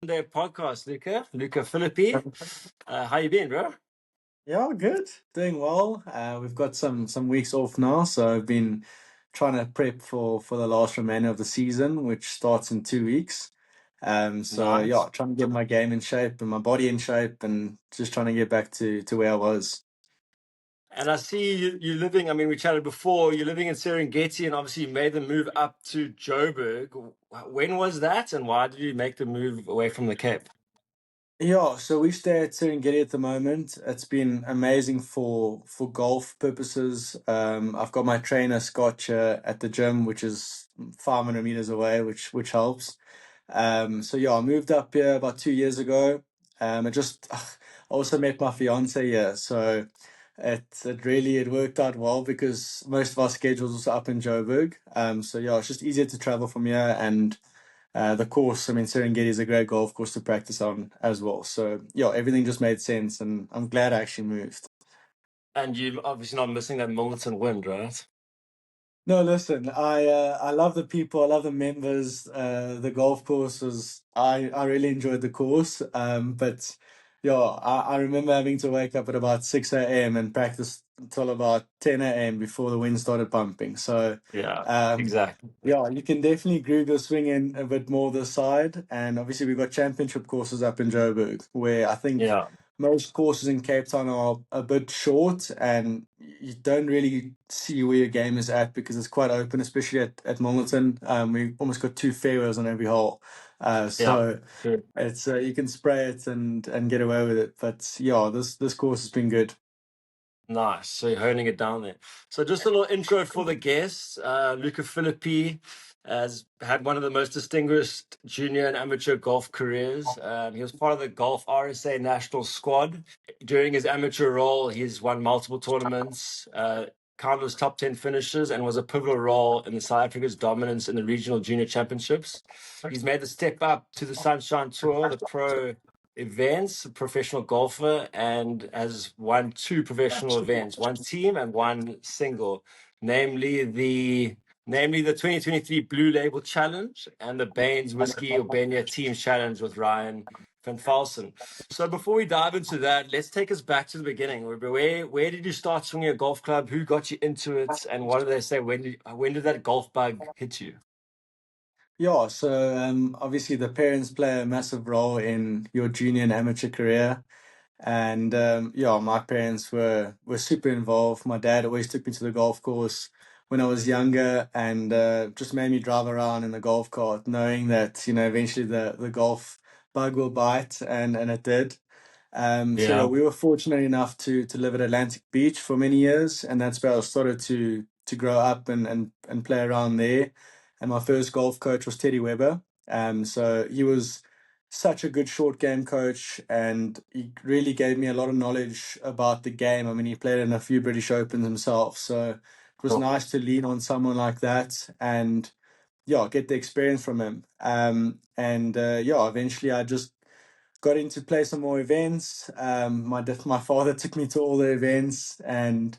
Day podcast, Luca. Luca Filippi. How you been, bro? Yeah, good. Doing well. We've got some weeks off now, so I've been trying to prep for the last remainder of the season, which starts in 2 weeks. So Nice. yeah, trying to get my game in shape and my body in shape, and just trying to get back to where I was. And I see you living, I mean, we chatted before, you're living in Serengeti and obviously you made the move up to Joburg. When was that and why did you make the move away from the Cape? Yeah, so we stay at Serengeti at the moment. It's been amazing for golf purposes. I've got my trainer Scotch at the gym, which is 500 meters away, which helps. So yeah, I moved up here about 2 years ago. I just also met my fiance here, so it worked out well because most of our schedules was up in Joburg. So yeah, it's just easier to travel from here, and the course, I mean, Serengeti is a great golf course to practice on as well. So yeah, everything just made sense, and I'm glad I actually moved. And you're obviously not missing that Milton wind, right? No, listen, I love the people, I love the members. The golf course was I really enjoyed the course. But yeah, I remember having to wake up at about 6 a.m. and practice until about 10 a.m. before the wind started pumping. So Yeah, um, exactly. yeah, you can definitely groove your swing in a bit more this side. And obviously we've got championship courses up in Joburg, where I think Yeah, most courses in Cape Town are a bit short, and you don't really see where your game is at because it's quite open, especially at Milnerton. We almost got two fairways on every hole. yeah. So True. it's you can spray it and get away with it. But yeah, this course has been good. Nice. So you're honing it down there. So just a little intro for the guests. Luca Filippi has had one of the most distinguished junior and amateur golf careers. He was part of the GolfRSA National Squad. During his amateur role, he's won multiple tournaments, countless top 10 finishes, and was a pivotal role in the South Africa's dominance in the regional junior championships. He's made the step up to the Sunshine Tour, the pro events, a professional golfer, and has won two professional events, one team and one single, namely the 2023 Blue Label Challenge and the Baines Whiskey Urbania Teams Challenge with Ryan Van Falsen. So before we dive into that, let's take us back to the beginning. Where did you start swinging a golf club? Who got you into it? And what do they say? When did that golf bug hit you? Yeah, so obviously the parents play a massive role in your junior and amateur career. And yeah, my parents were super involved. My dad always took me to the golf course when I was younger, and just made me drive around in the golf cart, knowing that eventually the golf bug will bite, and it did. So yeah, Yeah. we were fortunate enough to live at Atlantic Beach for many years, and that's where I started to grow up and play around there. And my first golf coach was Teddy Weber. So he was such a good short game coach, and he really gave me a lot of knowledge about the game. I mean, he played in a few British Opens himself, so it was Cool. nice to lean on someone like that and yeah, get the experience from him. And yeah, eventually I just got into play some more events. My father took me to all the events, and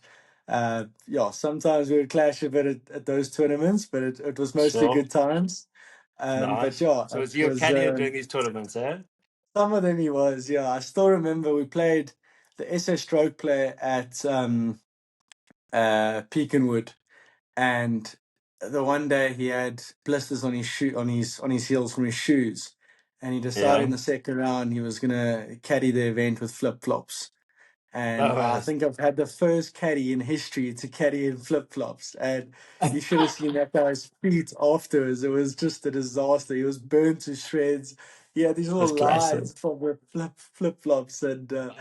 yeah, sometimes we would clash a bit at those tournaments, but it was mostly Sure. good times. But Nice. yeah, So it is he your was caddy during these tournaments, eh? some of them he was. Yeah, I still remember we played the SA Stroke Play at Peakenwood, and the one day he had blisters on his on his heels from his shoes, and he decided Yeah. in the second round he was gonna caddy the event with flip flops. And Oh, I think I've had the first caddy in history to caddy in flip flops. And you should have seen that guy's feet afterwards. It was just a disaster. He was burnt to shreds. He had these that's little classic. lines from the flip flops. And Oh,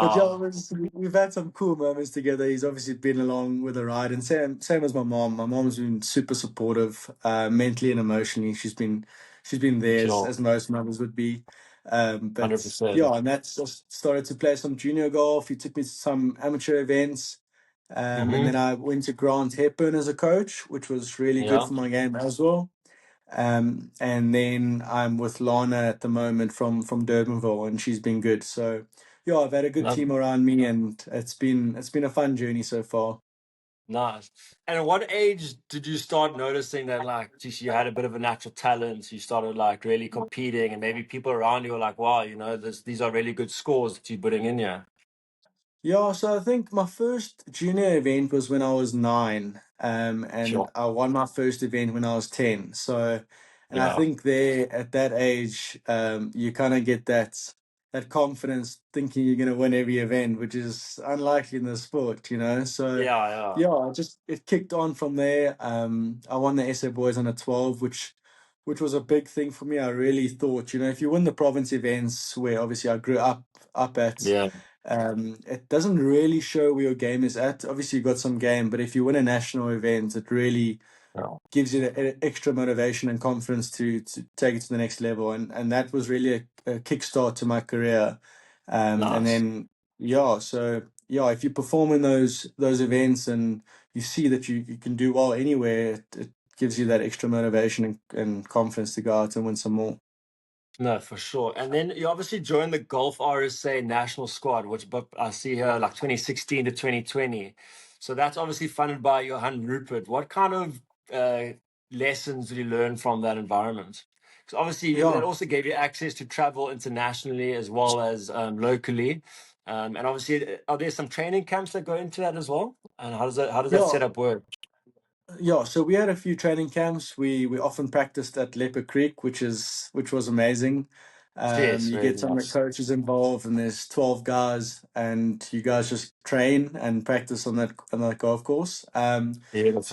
but yeah, wow. we've had some cool moments together. He's obviously been along with the ride, and same as my mom. My mom's been super supportive, mentally and emotionally. She's been there as, Sure. as most mothers would be. But 100%. yeah, and that's just started to play some junior golf. He took me to some amateur events. And then Mm-hmm. I went to Grant Hepburn as a coach, which was really good Yeah. for my game as well. And then I'm with Lana at the moment from Durbanville, and she's been good. So yeah, I've had a good Love. team around me, and it's been a fun journey so far. Nice. And at what age did you start noticing that, like, geez, you had a bit of a natural talent? You started like really competing, and maybe people around you were like, "Wow, these are really good scores that you're putting in here." Yeah, so I think my first junior event was when I was 9, and Sure. I won my first event when I was 10. So, and I Yeah. think there at that age, you kind of get that confidence thinking you're going to win every event, which is unlikely in the sport, you know. So, Yeah. Yeah. yeah, it kicked on from there. I won the SA Boys under 12, which was a big thing for me. I really thought, you know, if you win the province events where obviously I grew up at. Yeah. It doesn't really show where your game is at. Obviously, you got some game, but if you win a national event, it really Yeah. gives you the extra motivation and confidence to take it to the next level. And that was really a kickstart to my career. And Nice. then yeah, so yeah, if you perform in those events and you see that you can do well anywhere, it gives you that extra motivation and confidence to go out and win some more. No, for sure. And then you obviously joined the GolfRSA National Squad, which but I see here like 2016 to 2020. So that's obviously funded by Johan Rupert. What kind of lessons did you learn from that environment? Because obviously that Yeah. also gave you access to travel internationally as well as locally. And obviously, are there some training camps that go into that as well? And how does that Yeah, setup work? Yeah, so we had a few training camps. We often practiced at Leopard Creek, which was amazing. Yes, You very get some of the nice. coaches involved, and there's 12 guys, and you guys just train and practice on that golf course. So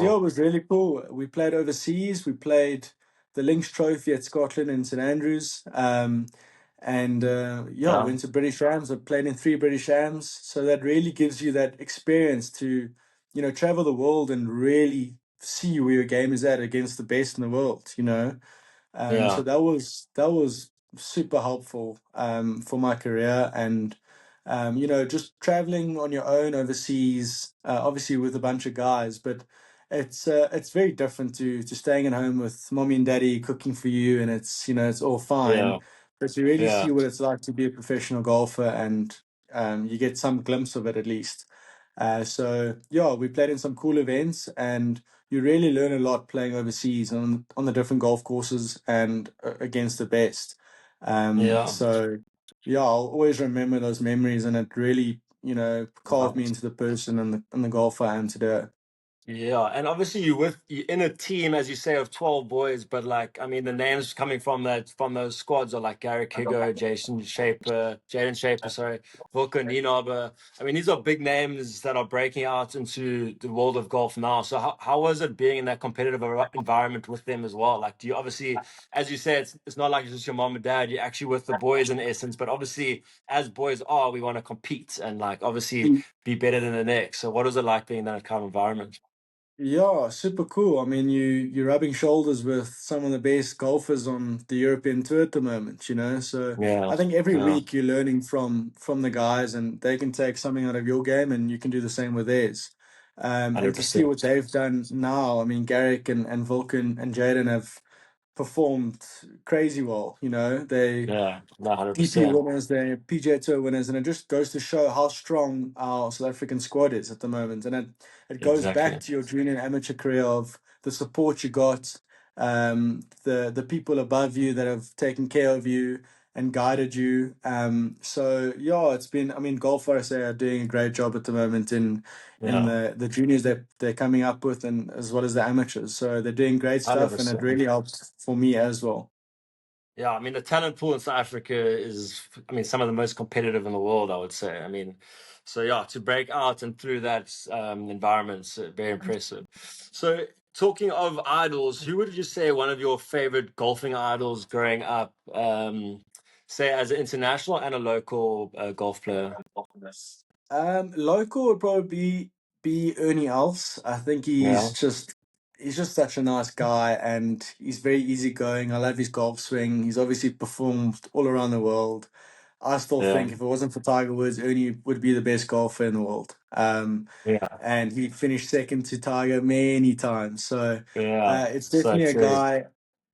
yeah, Beautiful. it was really cool. We played overseas. We played the Lynx Trophy at Scotland in St Andrews. And yeah, Yeah, went to British Rams. I played in 3 British Rams. So that really gives you that experience to, you know, travel the world and really see where your game is at against the best in the world, you know. So yeah, that was super helpful for my career, and you know, just traveling on your own overseas, obviously with a bunch of guys, but it's very different to staying at home with mommy and daddy cooking for you, and it's, you know, it's all yeah, fine, but you really yeah, see what it's like to be a professional golfer, and you get some glimpse of it at least. So yeah, we played in some cool events, and you really learn a lot playing overseas on the different golf courses and against the best. yeah. So yeah, I'll always remember those memories, and it really, you know, carved me into the person and the golfer I am today. Yeah, and obviously you're in a team, as you say, of 12 boys, but like I mean the names coming from those squads are like Garrick Higo, Jaden Shaper, sorry, Wilco Nienaber. I mean these are big names that are breaking out into the world of golf now. So how was it being in that competitive environment with them as well? Like do you obviously, as you said, it's not like it's just your mom and dad, you're actually with the boys in essence, but obviously as boys are, we want to compete and like obviously be better than the next. So what was it like being in that kind of environment? Yeah, super cool. I mean, you're rubbing shoulders with some of the best golfers on the European tour at the moment, you know. So Yeah, I think every yeah, week you're learning from the guys, and they can take something out of your game, and you can do the same with theirs. And to see 100%. what they've done now, I mean, Garrick and Vulcan and Jaden have performed crazy well. You know, they Yeah, no, DP 100%. winners, they're PGA Tour winners, and it just goes to show how strong our South African squad is at the moment. And it goes back Exactly. to your junior and amateur career of the support you got, the people above you that have taken care of you and guided you. So yeah, it's been. I mean, Golf RSA are doing a great job at the moment in Yeah, the juniors that they're coming up with, and as well as the amateurs. So they're doing great stuff, and it 100%. really helps for me as well. Yeah, I mean, the talent pool in South Africa is, I mean, some of the most competitive in the world, I would say. I mean, so yeah, to break out and through that environment's very impressive. So, talking of idols, who would you say one of your favorite golfing idols growing up, say as an international and a local golf player? Local would probably be Ernie Els. I think Yeah, he's just such a nice guy, and he's very easygoing. I love his golf swing. He's obviously performed all around the world. I still yeah, think if it wasn't for Tiger Woods, Ernie would be the best golfer in the world. yeah, And he finished second to Tiger many times. So yeah. it's So definitely a true. guy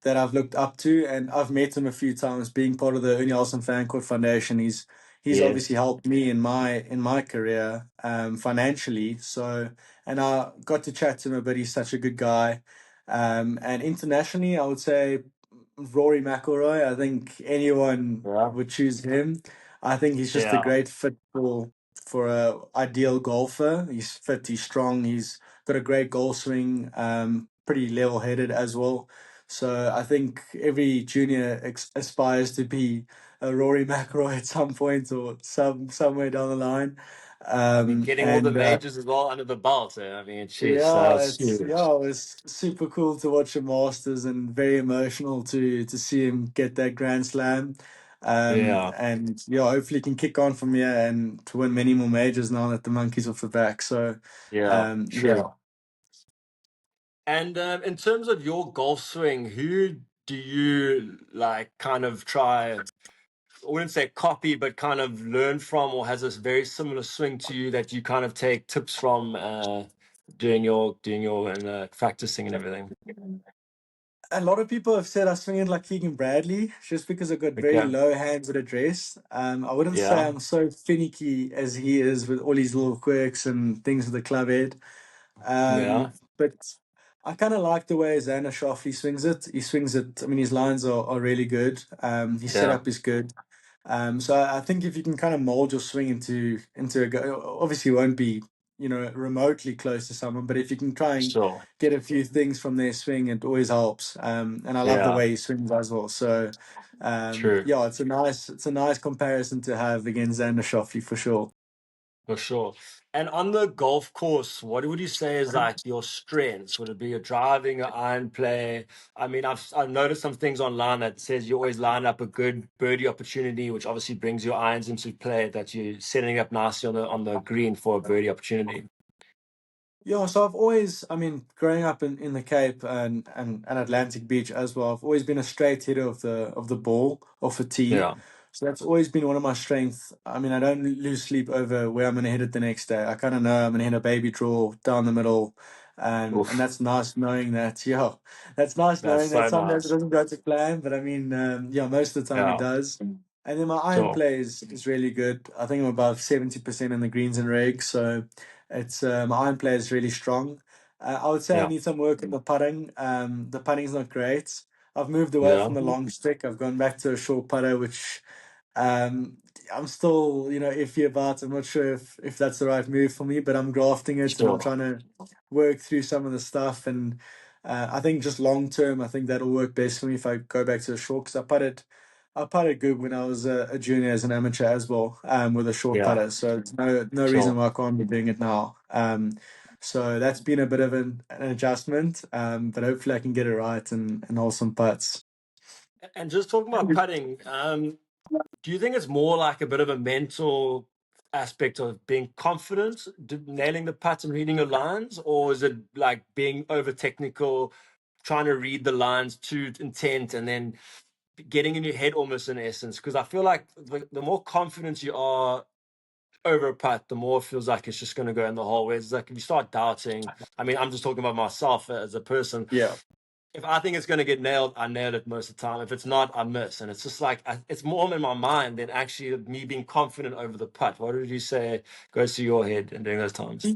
that I've looked up to, and I've met him a few times being part of the Ernie Olsen Fan Court Foundation. He's he's obviously Yes. helped me in my career financially. So, and I got to chat to him a bit. He's such a good guy. And internationally, I would say Rory McIlroy. I think anyone Yeah. would choose him. I think he's just a Yeah. great fit for a ideal golfer. He's fit, he's strong, he's got a great golf swing, pretty level headed as well. So I think every junior aspires to be a Rory McIlroy at some point or somewhere down the line. I mean, getting all the And majors as well under the belt. I mean, jeez, yeah, that's it's huge. yeah, it was super cool to watch the Masters and very emotional to see him get that Grand Slam. Yeah. And yeah, hopefully he can kick on from here and to win many more majors now that the monkey's off the back. So Yeah. yeah. True. And in terms of your golf swing, who do you like kind of try, I wouldn't say copy, but kind of learn from, or has this very similar swing to you that you kind of take tips from doing your and practicing and everything? A lot of people have said I swing it like Keegan Bradley just because I've got very Okay. low hands at address. I wouldn't say Yeah. I'm so finicky as he is with all his little quirks and things with the club head. Yeah. But I kind of like the way Xander Schauffele swings it. He swings it, I mean, his lines are really good. His Yeah. setup is good. So I think if you can kind of mold your swing into a go, obviously it won't be, remotely close to someone, but if you can try and Sure. get a few things from their swing, it always helps. And I love the Yeah. way he swings as well. So True. yeah, it's a nice comparison to have against Xander Schauffele for sure. For sure. And on the golf course, what would you say is like your strengths? Would it be your driving, your iron play? I mean, I've noticed some things online that says you always line up a good birdie opportunity, which obviously brings your irons into play, that you're setting up nicely on the green for a birdie opportunity. Yeah, so I've always, I mean, growing up in the Cape and Atlantic Beach as well, I've always been a straight hitter of the ball off a tee. Yeah. So that's always been one of my strengths. I mean, I don't lose sleep over where I'm going to hit it the next day. I kind of know I'm going to hit a baby draw down the middle, and Oof. that's nice knowing that. Yeah, that's nice That's knowing that so some days it nice. doesn't go to plan, but I mean, yeah, most of the time it Yeah. does. And then my iron Sure. play is really good. I think I'm above 70% in the greens and regs, so. It's my iron play is really strong. I would say I Yeah. need some work in the putting. The putting's not great. I've moved away Yeah. from the long stick. I've gone back to a short putter, which um, I'm still, iffy about. I'm not sure if that's the right move for me, but I'm grafting it and I'm Sure. trying to work through some of the stuff. And I think just long term, I think that'll work best for me if I go back to a short because I putted good when I was a junior as an amateur as well, with a short Yeah. putter. So it's no reason Sure. why I can't be doing it now. So that's been a bit of an adjustment, but hopefully I can get it right and hold some putts. And just talking about putting, do you think it's more like a bit of a mental aspect of being confident, nailing the putts and reading your lines, or is it like being over technical, trying to read the lines to intent, and then getting in your head almost in essence? Because I feel like the more confident you are over a putt, the more it feels like it's just going to go in the hole. Whereas like if you start doubting, I mean, I'm just talking about myself as a person. Yeah. If I think it's going to get nailed, I nail it most of the time. If it's not, I miss. And it's just like, it's more in my mind than actually me being confident over the putt. What did you say goes through your head in during those times?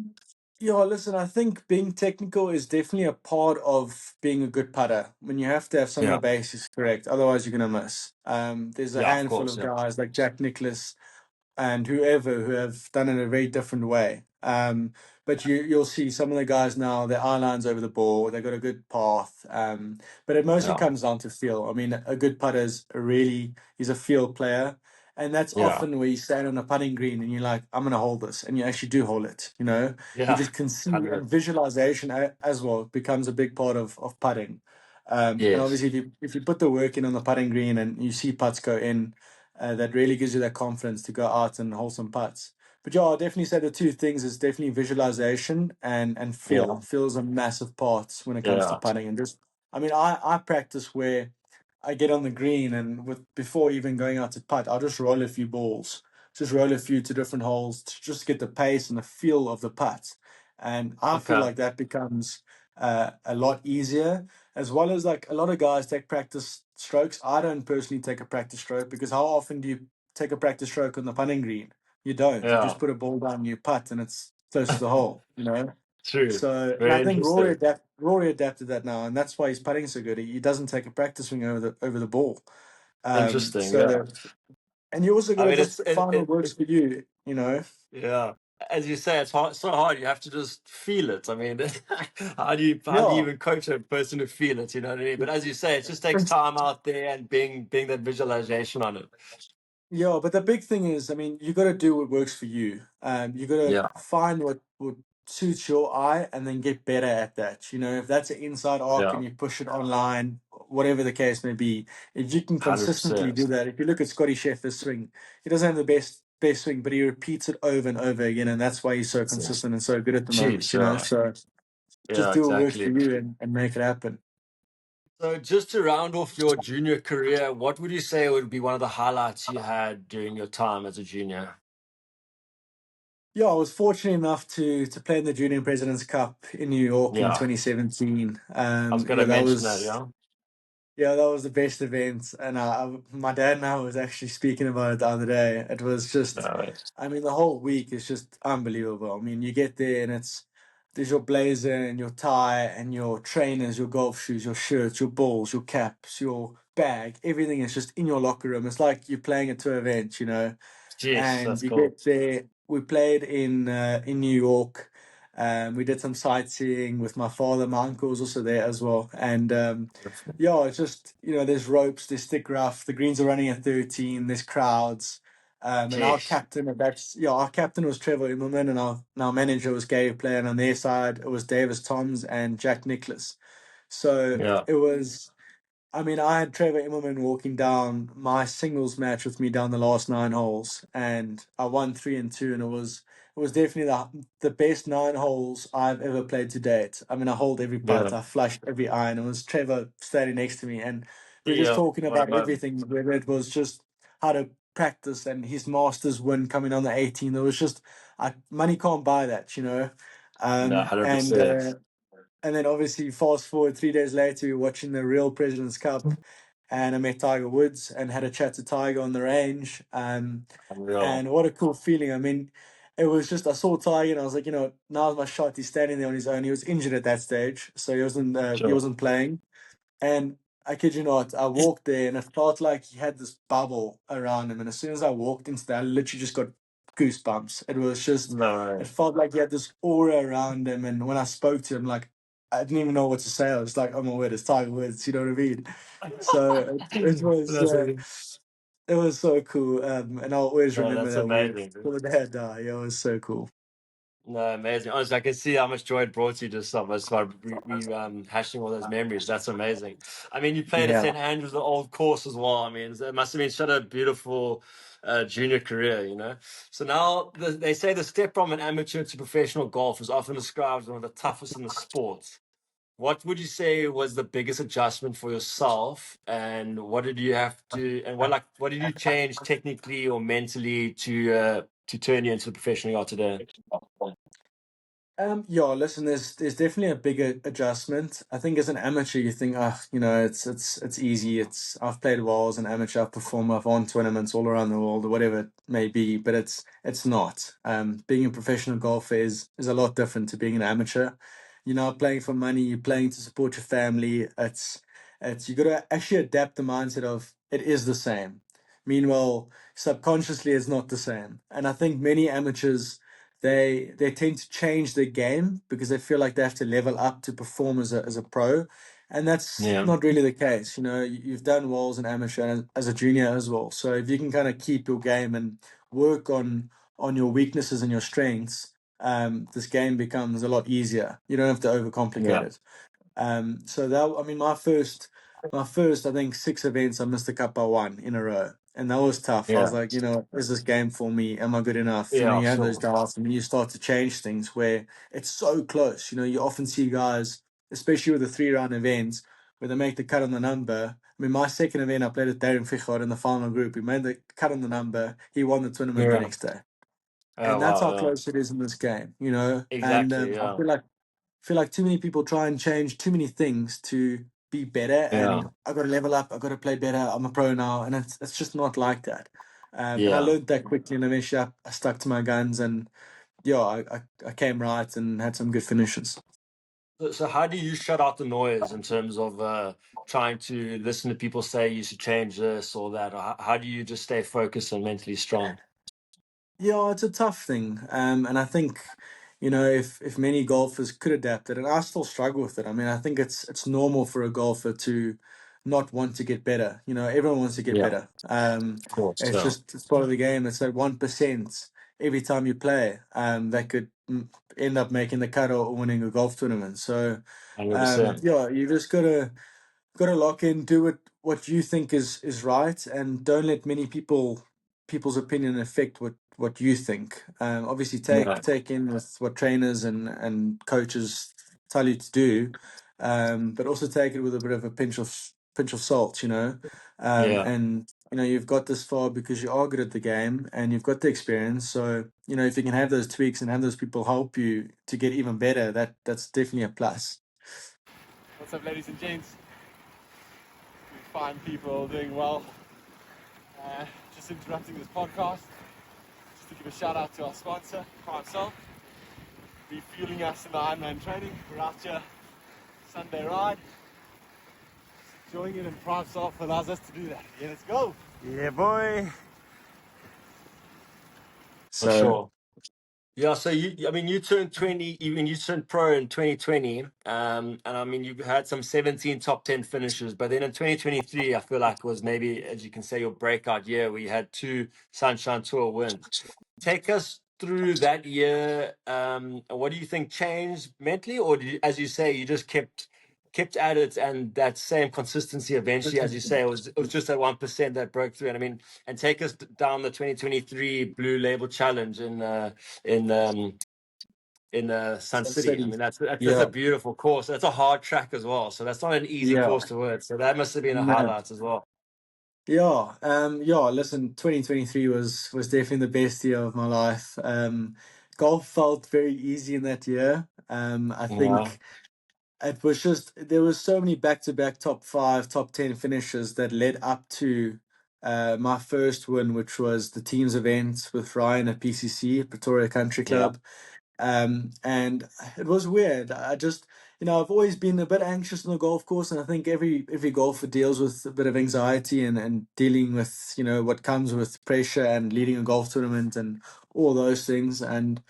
Yeah, listen, I think being technical is definitely a part of being a good putter. When you have to have some of the Yeah. basics correct, otherwise you're gonna miss. There's a Yeah, of handful course. of Yeah. guys like Jack Nicklaus and whoever who have done it a very different way. But you'll see some of the guys now, their eye lines over the ball, they've got a good path. But it mostly Yeah. comes down to feel. I mean, a good putter is he's a field player. And that's Yeah. often where you stand on a putting green and you're like, I'm going to hold this. And you actually do hold it. You Yeah. just can see, and 100. visualization as well becomes a big part of putting. And Yes. obviously, if you put the work in on the putting green and you see putts go in, that really gives you that confidence to go out and hold some putts. But yeah, I'll definitely say the two things is definitely visualization and feel. Yeah. Feel is a massive part when it comes to Yeah. putting. And just, I mean, I practice where I get on the green and with before even going out to putt, I'll just roll a few balls, just roll a few to different holes to just get the pace and the feel of the putt. And I feel Okay. like that becomes a lot easier, as well as like a lot of guys take practice strokes. I don't personally take a practice stroke because how often do you take a practice stroke on the putting green. You don't. You just Yeah, put a ball down, you putt, and it's close to the hole. You know. true. So, and I Very think interesting. Rory adapted that now, and that's why he's putting so good. He doesn't take a practice swing over the ball. Interesting. Yeah. So, and you also got I to mean, just find what works for you. You know. yeah. As you say, it's hard, so hard. You have to just feel it. I mean, how do you Yeah. even coach a person to feel it? You know what I mean? But as you say, it just takes time out there and being that visualization on it. Yeah, but the big thing is, I mean, you got to do what works for you. You got to Yeah. find what suits your eye, and then get better at that. You know, if that's an inside arc Yeah. and you push it online, whatever the case may be, if you can consistently 100%. do that. If you look at Scotty Scheffler's swing, he doesn't have the best swing, but he repeats it over and over again, and that's why he's so consistent and so good at the moment. Jeez. You know, Yeah. so just Yeah. do what works for Exactly. you and make it happen. So, just to round off your junior career, what would you say would be one of the highlights you had during your time as a junior? Yeah, I was fortunate enough to play in the Junior Presidents Cup in New York in Yeah. 2017. I was going to That mention that. was Yeah. yeah, that was the best event. And my dad and I was actually speaking about it the other day. It was just, No, I mean, the whole week is just unbelievable. I mean, you get there and there's your blazer and your tie and your trainers, your golf shoes, your shirts, your balls, your caps, your bag. Everything is just in your locker room. It's like you're playing a tour event, you know. jeez, And that's you cool. get there. We played in New York. We did some sightseeing with my father. My uncle was also there as well. And yeah, it's just, there's ropes, there's stick rough. The greens are running at 13. There's crowds. And our Jeez. captain our captain was Trevor Immelman, and our manager was Gary Player, and on their side it was Davis Toms and Jack Nicklaus. So Yeah. it was. I mean, I had Trevor Immelman walking down my singles match with me down the last 9 holes, and I won 3 and 2, and it was definitely the best 9 holes I've ever played to date. I mean, I hold every putt, Yeah. I flushed every iron. It was Trevor standing next to me, and we were just Yeah. talking What a about moment. everything. Whether it was just how to practice and his Masters win coming on the 18th. It was just money can't buy that, you know. No, Um, and 100%. uh, and then obviously fast forward 3 days later, we were watching the real President's Cup, and I met Tiger Woods and had a chat to Tiger on the range. Unreal. And what a cool feeling. I mean, it was just, I saw Tiger and I was like, now's my shot. He's standing there on his own. He was injured at that stage, so he Sure. wasn't playing. And I kid you not, I walked there and it felt like he had this bubble around him. And as soon as I walked into that, I literally just got goosebumps. No It way. felt like he had this aura around him. And when I spoke to him, like, I didn't even know what to say. I was like, oh my word, it's Tiger Woods. You know what I mean? So That's amazing. it was so cool. And I'll always No, remember that's that week. amazing, dude. Till the day I die. Yeah, it was so cool. No, amazing. Honestly, I can see how much joy it brought you just so by hashing all those memories. That's amazing. I mean, you played at Yeah. St. Andrews, the old course as well. I mean, it must have been such a beautiful junior career, you know? So now they say the step from an amateur to professional golf is often described as one of the toughest in the sport. What would you say was the biggest adjustment for yourself, and what did you have to, and what did you change technically or mentally to turn you into the professional you are today? Yeah, listen, there's definitely a bigger adjustment. I think as an amateur, you think, it's easy. I've played well as an amateur, I've performed, I've won tournaments all around the world or whatever it may be, but it's not. Being a professional golfer is a lot different to being an amateur. You're not playing for money, you're playing to support your family. It's you gotta actually adapt the mindset of it is the same. Meanwhile, subconsciously it's not the same. And I think many amateurs they tend to change their game because they feel like they have to level up to perform as a pro, and that's Yeah, not really the case. You've done well as an amateur and as a junior as well. So if you can kind of keep your game and work on your weaknesses and your strengths, this game becomes a lot easier. You don't have to overcomplicate yeah, it. So that I mean, my first I think 6 events I missed the cut by one in a row, and that was tough. I was yeah, like, is this game for me? Am I good enough? yeah, You have those sure. doubts, and you start to change things where it's so close. You often see guys, especially with the 3 round events, where they make the cut on the number. I mean, my second event I played with Darren Fichard in the final group. He made the cut on the number. He won the tournament the Yeah. next day, Oh, and that's wow. how Yeah. close it is in this game. And Exactly. I Yeah. feel like too many people try and change too many things to be better, Yeah. and I got to level up, I got to play better, I'm a pro now, and it's just not like that. And I Yeah. learned that quickly, and eventually I stuck to my guns, and yeah, I came right and had some good finishes. So how do you shut out the noise in terms of trying to listen to people say you should change this or that? Or how do you just stay focused and mentally strong? Yeah, it's a tough thing. And I think, if many golfers could adapt it, and I still struggle with it. I mean, I think it's normal for a golfer to not want to get better. Everyone wants to get Yeah, better. of course. It's Yeah, just it's part of the game. It's like 1% every time you play. That could end up making the cut or winning a golf tournament. So, 100%. yeah, you just gotta lock in, do what you think is right, and don't let many people's opinion affect what you think. Obviously, Yeah, take in with what trainers and coaches tell you to do, but also take it with a bit of a pinch of salt. yeah, And you've got this far because you are good at the game and you've got the experience. So if you can have those tweaks and have those people help you to get even better, that's definitely a plus. What's up, ladies and gents? We find people doing well. Just interrupting this podcast just to give a shout out to our sponsor, Prodigy, refueling us in the Ironman training. We're out here Sunday ride, just enjoying it, and Prodigy allows us to do that. Yeah, let's go. Yeah, boy. for So sure. Yeah, so I mean, you turned 20, even you turned pro in 2020. And I mean, you had some 17 top 10 finishes, but then in 2023, I feel like was maybe, as you can say, your breakout year where you had two Sunshine Tour wins. Take us through that year. What do you think changed mentally, or did you, as you say, you just kept at it, and that same consistency eventually, as you say, it was just that 1% that broke through. And I mean, and take us down the 2023 Blue Label Challenge in um in Sun Sun City. I City. mean, that's a Yeah, beautiful course. That's a hard track as well, so that's not an easy yeah, course to win. So that must have been a no, highlight as well. yeah. Listen, 2023 was definitely the best year of my life. Golf felt very easy in that year. I Yeah, think it was just there was so many back-to-back top five, top 10 finishes that led up to my first win, which was the team's event with Ryan at PCC, Pretoria Country yeah, Club. And it was weird. I just, I've always been a bit anxious on the golf course, and I think every golfer deals with a bit of anxiety and dealing with, what comes with pressure and leading a golf tournament and all those things. And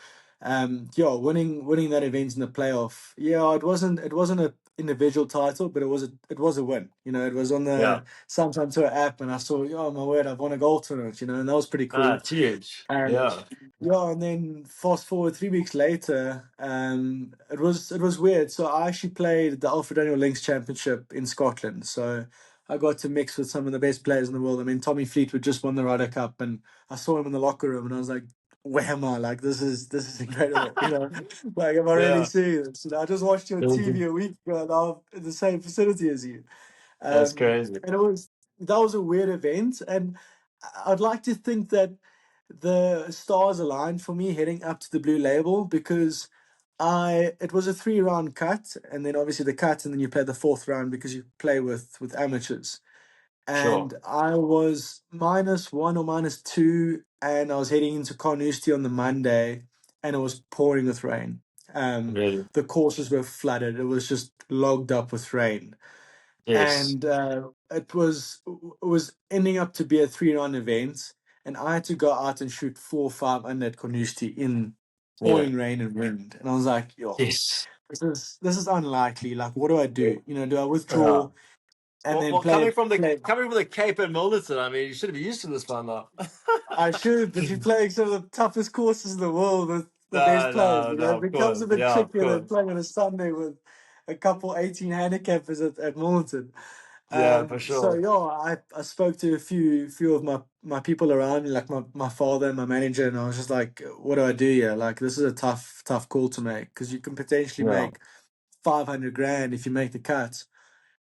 yeah, winning that event in the playoff. Yeah, it wasn't a individual title, but it was a win. It was on yeah. the Sunshine Tour app, and I saw, oh my word, I've won a golf tournament. And that was pretty Ah, cool. it's huge. And Yeah, yeah, and then fast forward 3 weeks later, it was weird. So I actually played the Alfred Daniel Links Championship in Scotland. So I got to mix with some of the best players in the world. I mean, Tommy Fleetwood just won the Ryder Cup, and I saw him in the locker room, and I was like, "Where am I? Like, this is incredible." Like, am I really yeah. seeing this? I just watched you on Mhm. TV a week ago, and I'm in the same facility as you. That's crazy. And that was a weird event, and I'd like to think that the stars aligned for me heading up to the Blue Label because it was a 3 round cut, and then obviously the cut, and then you play the fourth round because you play with amateurs. Sure. And I was -1 or -2, and I was heading into Carnoustie on the Monday, and it was pouring with rain. Really. The courses were flooded. It was just logged up with rain, Yes. and it was ending up to be a 3 round event, and I had to go out and shoot 4 or 5 under at Carnoustie in Yeah. pouring rain and wind, and I was like, "Yo, Yes. this is unlikely. Like, what do I Yeah. do? Do I Yeah. withdraw and Well, then well, coming from the play?" coming from the Cape and Milnerton, I mean, you should be used to this by now. I should, but you're playing some of the toughest courses in the world with the best No, players. no, no, It of becomes course. a bit Yeah, of trickier than course. playing on a Sunday with a couple 18 handicappers at Mornington. Yeah, for So sure. yeah, I spoke to a few of my people around me, like my father and my manager, and I was just like, what do I do here? Like, this is a tough call to make because you can potentially Yeah, make 500 grand if you make the cut.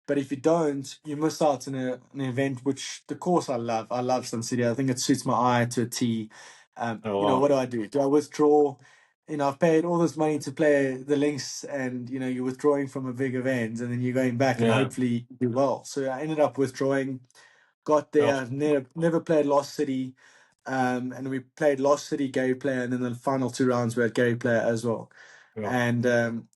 But if you don't, you miss out on an event which the course I love. I love Sun City. I think it suits my eye to a T. oh wow. What do I do? Do I withdraw? I've paid all this money to play the links, and you're withdrawing from a big event, and then you're going back, and Yeah. hopefully you do well. So I ended up withdrawing. Got Oh, there. Never played Lost City. and we played Lost City, Gary Player, and then the final 2 rounds we had Gary Player as well. Yeah. And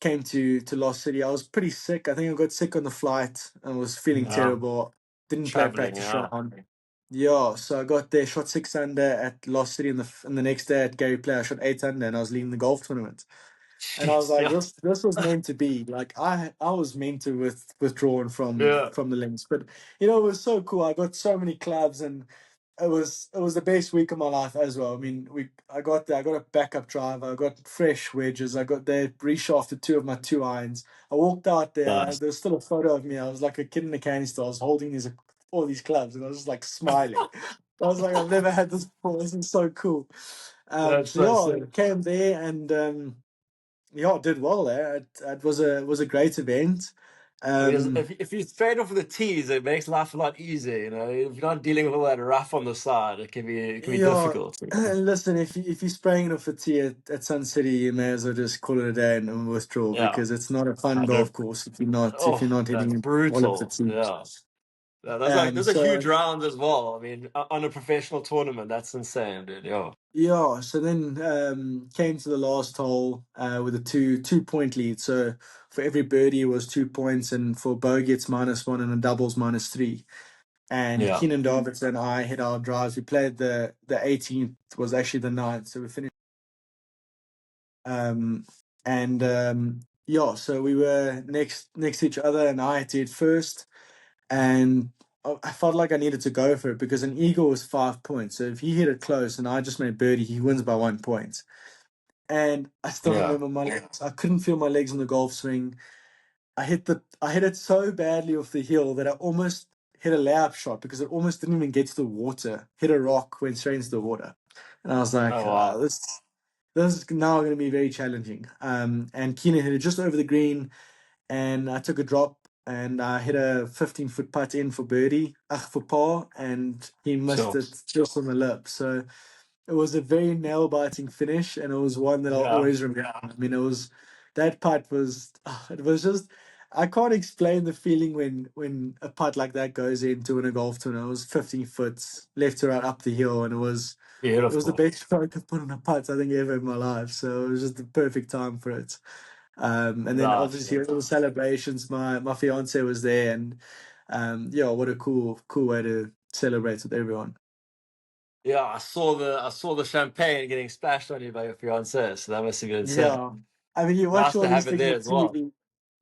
came to Lost City. I was pretty sick. I think I got sick on the flight and was feeling Yeah. terrible. Didn't play a Traveling, practice yeah. round. Yeah, so I got there, shot 6 under at Lost City, and the next day at Gary Player, I shot 8 under, and I was leading the golf tournament. And I was Jeez, like, yeah. this was meant to be. Like I was meant to withdrawn Yeah. from the links. But it was so cool. I got so many clubs, and it was the best week of my life as well. I mean, I got there, I got a backup driver, I got fresh wedges, I got there, reshafted 2 of my 2 irons. I walked out there, Nice. there's still a photo of me. I was like a kid in a candy store. I was holding all these clubs, and I was just like smiling. I was like, I've never had this before. This is so cool. That's So so yeah, sick. came there and yeah, did well there. It was a great event. Because Um, if you trade off with the tees, it makes life a lot easier. You know, if you're not dealing with all that rough on the side, it can be yeah, difficult. listen, if you're spraying it off a tee at Sun City, you may as well just call it a day and withdraw, Yeah, because it's not a fun I golf don't. course if you're Oh, not that's hitting it all of the brutal. tees. Yeah, yeah. Those are huge So rounds as well. I mean, on a professional tournament, that's insane, dude. Yeah, yeah, so then came to the last hole with a two point lead. So for every birdie it was 2 points, and for bogey it's -1, and a doubles -3. And yeah, Keenan Davidson and I hit our drives. We played the 18th, was actually the ninth, so we finished. Um, and yeah, so we were next to each other, and I had to hit first, and I felt like I needed to go for it because an eagle was 5 points. So if he hit it close and I just made birdie, he wins by 1 point. And I still yeah. remember my legs. I couldn't feel my legs in the golf swing. I hit it so badly off the hill that I almost hit a layup shot because it almost didn't even get to the water. Hit a rock, went straight into the water, and I was like, Oh wow. this is now going to be very challenging. And Keenan hit it just over the green, and I took a drop and I hit a 15-foot putt in for birdie, for par, and he missed So it just on the lip. So it was a very nail biting finish, and it was one that I'll yeah, always remember. I mean, that putt was it was just, I can't explain the feeling when a putt like that goes in to win a golf tournament. It was 15 foot left to right up the hill, and it was the beautiful. best stroke I've put on a putt I think ever in my life. So it was just the perfect time for it. And then Nice. obviously all the celebrations. My fiance was there, and yeah, what a cool way to celebrate with everyone. Yeah, I saw the champagne getting splashed on you by your fiance, so that must have been insane. Yeah. I mean, you watch Nice all to these have it things there on as well. TV.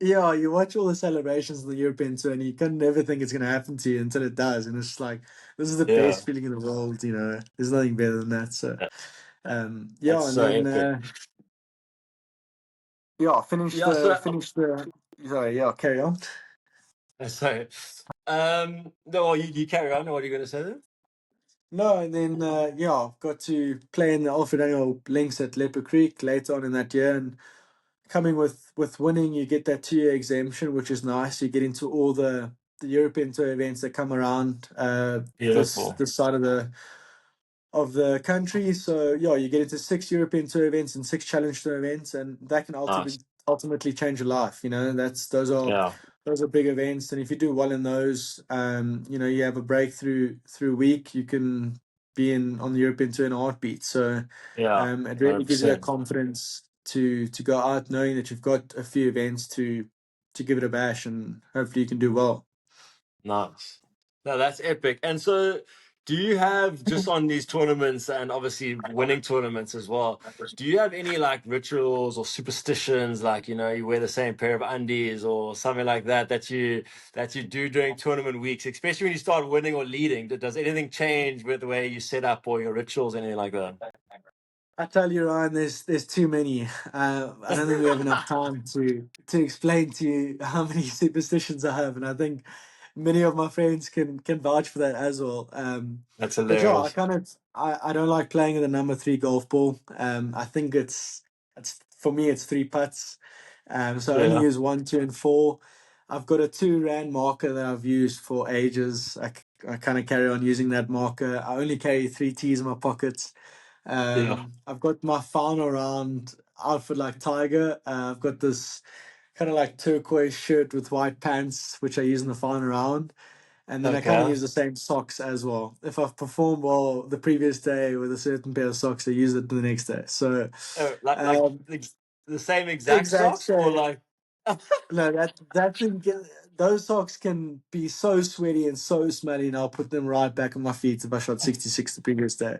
Yeah, you watch all the celebrations in the European Tour, and you can never think it's going to happen to you until it does. And it's just like, this is the Yeah, best feeling in the world, you know. There's nothing better than that. So, that's yeah, and so then, epic. yeah, Yeah, so sorry, yeah, carry on. so no, well, you carry on. What are you going to say then? No, and then, yeah, got to play in the Alfred Annual Links at Leopard Creek later on in that year. And coming with winning, you get that 2 year exemption, which is nice. You get into all the European Tour events that come around Beautiful. this side of the country. So yeah, you get into 6 European Tour events and 6 Challenge Tour events, and that can Nice. ultimately change your life. You know, Yeah, those are big events, and if you do well in those, you know, you have a breakthrough through week, you can be on the European Tour in a heartbeat. So yeah, it hundred really gives you that percent. confidence to go out knowing that you've got a few events to give it a bash, and hopefully you can do well. Nice. No, that's epic. And so, do you have just on these tournaments and obviously winning tournaments as well? Do you have any like rituals or superstitions, like you wear the same pair of undies or something like that that you do during tournament weeks, especially when you start winning or leading? Does anything change with the way you set up or your rituals, anything like that? I tell you, Ryan, there's too many. I don't think we have enough time to explain to you how many superstitions I have, and I think many of my friends can vouch for that as well. That's But yeah, hilarious. I don't like playing with the number 3 golf ball. I think it's for me it's 3 putts. So I only Yeah, use 1, 2, and 4. I've got a 2 rand marker that I've used for ages. I kind of carry on using that marker. I only carry 3 tees in my pockets. yeah, I've got my final round outfit like Tiger. I've got this kind of like turquoise shirt with white pants, which I use in the final round. And then I kind of Okay. use the same socks as well. If I've performed well the previous day with a certain pair of socks, I use it the next day. So, Oh, like um, the same exact exact socks, or same. like? No, that thing those socks can be so sweaty and so smelly, and I'll put them right back on my feet if I shot 66 the previous day.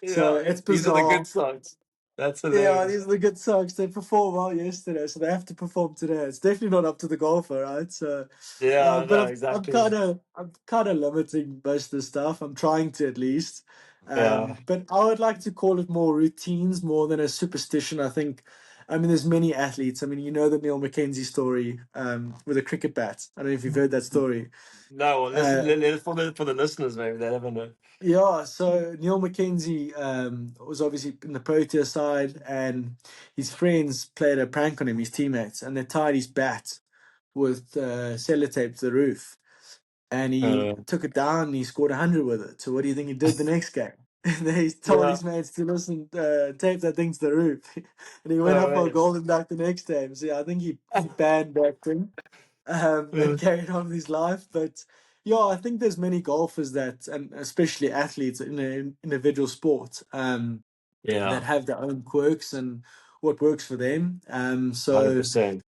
So Yeah, it's these are the good bizarre. socks. That's Yeah, hilarious. these are the good socks. They performed well yesterday, so they have to perform today. It's definitely not up to the golfer, right? So, Yeah, but no, I'm exactly. kind of limiting most of the stuff. I'm trying to at least. Yeah. But I would like to call it more routines more than a superstition. I think. I mean, there's many athletes. I mean, you know the Neil Mackenzie story with a cricket bat. I don't know if you've heard that story. No, well, listen, Uh, for the listeners, maybe they never know. Yeah, so Neil Mackenzie was obviously in the Protea side, and his friends played a prank on him, his teammates, and they tied his bat with sellotape to the roof. And he Uh, took it down and he scored 100 with it. So, what do you think he did the next game? And he told yeah. his mates to listen, tape that thing to the roof. And he went No up for a way. golden duck the next time. So, yeah, I think he banned that thing and carried on with his life. But yeah, I think there's many golfers that, and especially athletes in an individual sport, that Yeah, have their own quirks and what works for them. So 100%.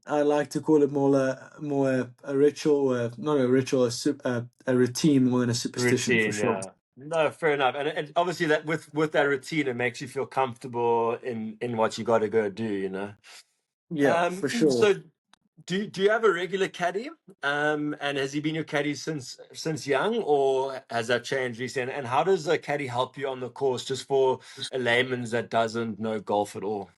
I like to call it more a ritual, not a ritual, a routine more than a superstition for Routine, sure. yeah. No, fair enough. And obviously that with that routine, it makes you feel comfortable in what you got to go do, you know. Yeah, for sure. So do you have a regular caddy? And has he been your caddy since young, or has that changed recently? And how does a caddy help you on the course, just for a layman that doesn't know golf at all?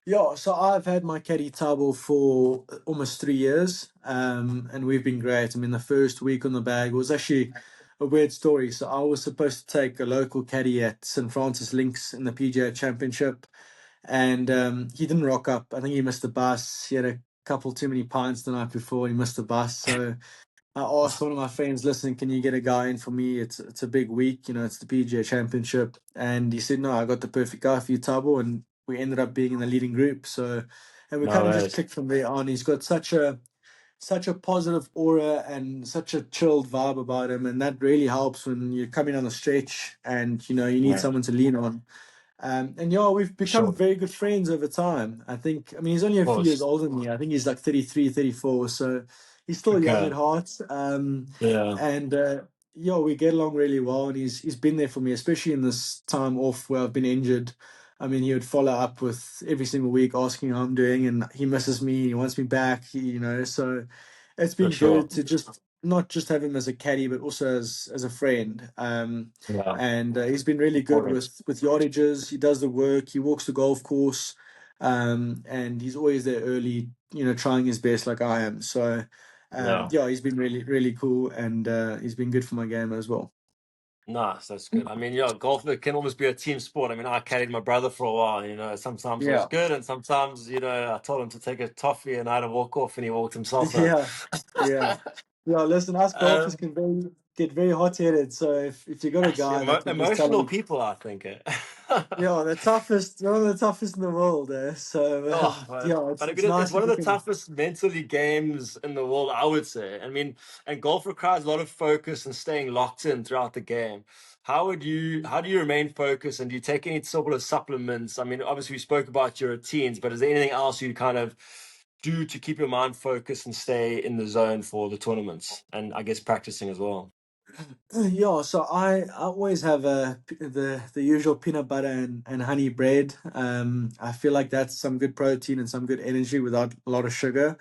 Yeah, so I've had my caddy Tabo for almost 3 years, and we've been great. I mean, the first week on the bag was actually a weird story. So I was supposed to take a local caddy at St. Francis Links in the PGA Championship, and he didn't rock up. I think he missed the bus. He had a couple too many pints the night before. He missed the bus, so I asked one of my friends, "Listen, can you get a guy in for me? It's a big week, it's the PGA Championship." And he said, "No, I got the perfect guy for you, Tabo." And we ended up being in the leading group. So, and we No kind of just worries. clicked from there on. He's got such a positive aura and such a chilled vibe about him, and that really helps when you're coming on the stretch and you need Yeah, someone to lean on. And yeah, we've for become sure. very good friends over time. I mean, he's only Of a few years course. older than me. I think he's like 33, 34. So he's still young at Okay. heart. Yeah. And yeah, we get along really well. And he's been there for me, especially in this time off where I've been injured. I mean, he would follow up with every single week asking how I'm doing, and he misses me. He wants me back, so it's For been sure. good to just not just have him as a caddy, but also as a friend. Yeah. And he's been really good Important. with yardages. He does the work. He walks the golf course, and he's always there early. Trying his best like I am. So, Yeah. yeah, he's been really really cool, and he's been good for my game as well. Nice, that's good. I mean, yeah, golf it can almost be a team sport. I mean, I caddied my brother for a while. Sometimes it was Yeah, good, and sometimes, I told him to take a toffee, and I had to walk off, and he walked himself home. yeah, yeah, yeah. Listen, us golfers Um, can get very hot headed. So if you got a guy that can just tell Emotional him, people, I think. yeah, the toughest, one of the toughest in the world. So Oh, man. yeah, But I it's mean, it's nice one if of you the can. toughest mentally games in the world, I would say. I mean, and golf requires a lot of focus and staying locked in throughout the game. How do you remain focused, and do you take any sort of supplements? I mean, obviously we spoke about your routines, but is there anything else you kind of do to keep your mind focused and stay in the zone for the tournaments, and I guess practicing as well? Yeah, so I always have the usual peanut butter and honey bread. I feel like that's some good protein and some good energy without a lot of sugar.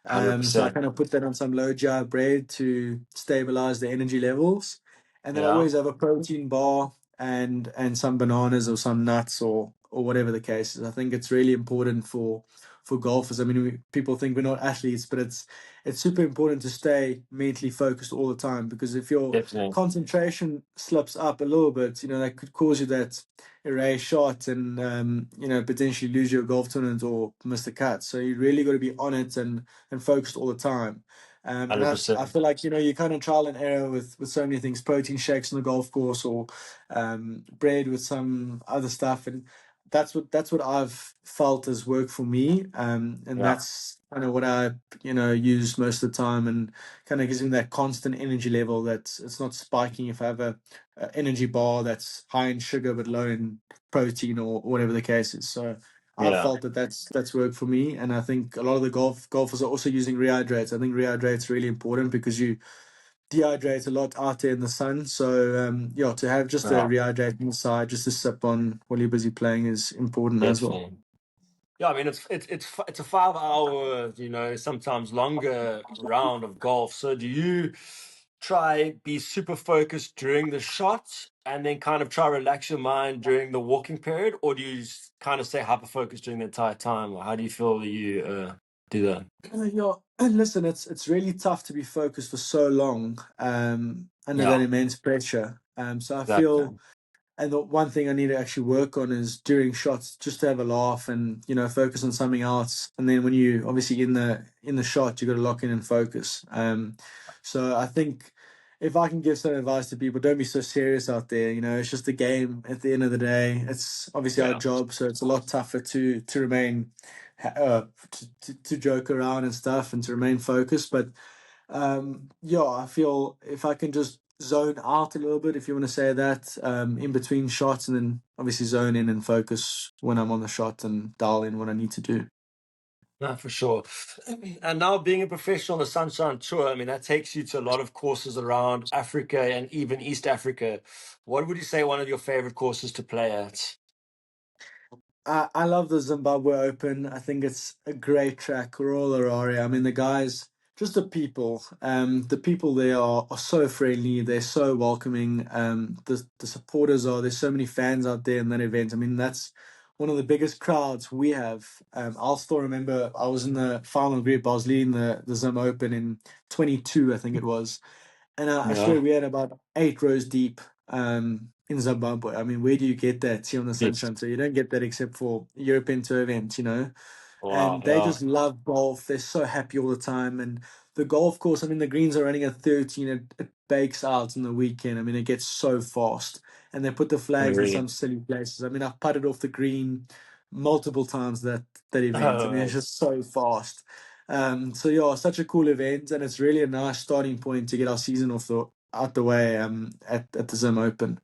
So I 100%. kind of put that on some low jar bread to stabilize the energy levels. And then I Yeah, always have a protein bar and some bananas or some nuts or whatever the case is. I think it's really important for golfers. I mean, people think we're not athletes, but it's super important to stay mentally focused all the time, because if your definitely. concentration slips up a little bit, that could cause you that erase shot and potentially lose your golf tournament or miss the cut. So you really got to be on it and focused all the time. And I 100%. feel like you kind of trial and error with so many things, protein shakes on the golf course or bread with some other stuff. And that's what I've felt has worked for me, and Yeah. that's kind of what I use most of the time, and kind of gives me that constant energy level that's it's not spiking if I have a energy bar that's high in sugar but low in protein or whatever the case is. So I've Yeah. felt that that's worked for me, and I think a lot of the golfers are also using rehydrates. I think rehydrates really important because you dehydrate a lot out there in the sun. So yeah, to have just a Yeah. rehydrate inside, just to sip on while you're busy playing is important as well. Definitely. Yeah, I mean it's a 5 hour, sometimes longer round of golf. So do you try be super focused during the shot and then kind of try relax your mind during the walking period, or do you kind of stay hyper focused during the entire time? Or how do you feel you do that? Yeah, and listen, it's really tough to be focused for so long under that Yeah, immense pressure. So I exactly. feel. And the one thing I need to actually work on is during shots, just to have a laugh and focus on something else. And then when you obviously in the shot, you got to lock in and focus. So I think if I can give some advice to people, don't be so serious out there. It's just a game. At the end of the day, it's obviously our Yeah. job, so it's a lot tougher to remain to joke around and stuff and to remain focused. But yeah, I feel if I can just zone out a little bit, if you want to say that, in between shots, and then obviously zone in and focus when I'm on the shot and dial in what I need to do. No, for sure. And now being a professional on the Sunshine Tour, I mean, that takes you to a lot of courses around Africa and even East Africa. What would you say one of your favorite courses to play at? I love the Zimbabwe Open. I think it's a great track. GolfRSA. I mean, the guys, just the people. The people there are so friendly. They're so welcoming. The supporters are. There's so many fans out there in that event. I mean, that's one of the biggest crowds we have. I'll still remember I was in the final group. I was leading the Zim Open in 22, I think it was, and I Yeah. swear we had about 8 rows deep in Zimbabwe. I mean, where do you get that here on the Yes. Sunshine? So you don't get that except for European tour events. Wow. And they Yeah. just love golf. They're so happy all the time. And the golf course, I mean, the greens are running at 13. It bakes out in the weekend. I mean, it gets so fast. And they put the flags in Really. some silly places. I mean, I've putted off the green multiple times that event. I mean, it's Oh, just so fast. So yeah, such a cool event, and it's really a nice starting point to get our season out the way at the Zim Open. and